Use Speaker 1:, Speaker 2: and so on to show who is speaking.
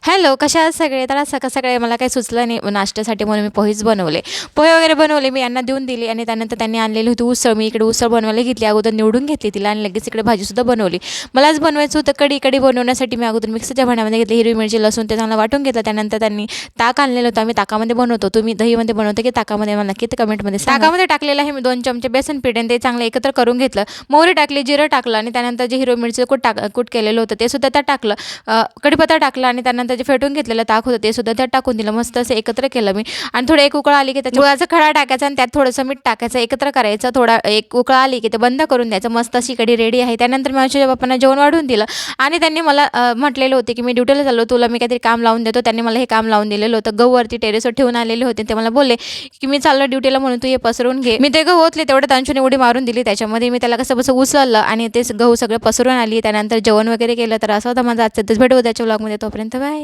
Speaker 1: Hello, कशा आहात सगळे? तर आज सकाळी मला काही सुचलं नाही नाश्त्यासाठी म्हणून मी पोहेच बनवले. पोहे वगैरे बनवले, मी यांना देऊन दिली आणि त्यानंतर त्यांनी आणलेली होती उसळ. मी इकडे उसळ बनवायला घेतली. अगोदर निवडून घेतली तिला आणि लगेच इकडे भाजीसुद्धा बनवली. मला आज बनवायचं होतं कढी. कढी बनवण्यासाठी मी अगोदर मिक्सरच्या भांड्यामध्ये घेतली हिरवी मिरची, लसूण ते चांगलं वाटून घेतलं. त्यानंतर त्यांनी ताक आणलेलं होतं. आम्ही ताकामध्ये बनवतो. तुम्ही दहीमध्ये बनवता की ताकामध्ये? मला नक्की ते कमेंटमध्ये सांगा. ताकामध्ये टाकलेलं आहे मी 2 चमचे बेसन पीठ आणि ते चांगलं एकत्र करून घेतलं. मोहरी टाकली, जिरं टाकलं आणि त्यानंतर जे हिरवी मिरची कूट केलेलं होतं ते सुद्धा त्यात टाकलं. कढीपत्ता टाकला आणि त्यानंतर जे फेटून घेतलेलं ताक होतं ते सुद्धा त्यात टाकून दिलं. मस्त असं एकत्र केलं मी आणि थोडं एक उकळ आली की त्याच्या गुळाचा खडा टाकायचा आणि त्यात थोडंसं मीठ टाकायचं, एकत्र करायचं. थोडा एक उकळ आली की ते बंद करून द्यायचं. मस्त अशी कढी रेडी आहे. त्यानंतर मी माझ्या बापांना जेवण वाढून दिलं आणि त्यांनी मला म्हटलेलं होते की मी ड्युटीला चाललो, तुला मी काहीतरी काम लावून देतो. त्यांनी मला हे काम लावून दिलेलं होतं. गहूवरती टेरेसवर ठेवून आलेले होते. ते मला बोलले की मी चाललो ड्युटीला म्हणून तू हे पसरून घे. मी ते गहू ओतले, तेवढ्यात अंशूने उडी मारून दिली त्याच्यामध्ये. मी त्याला कसं बसं उचललं आणि ते गहू सगळं पसरून आली. त्यानंतर जेवण वगैरे केलं. तर असं होतं माझा आजचा दिवस. भेटू उद्याच्या व्लॉगमध्ये. तोपर्यंत बाय.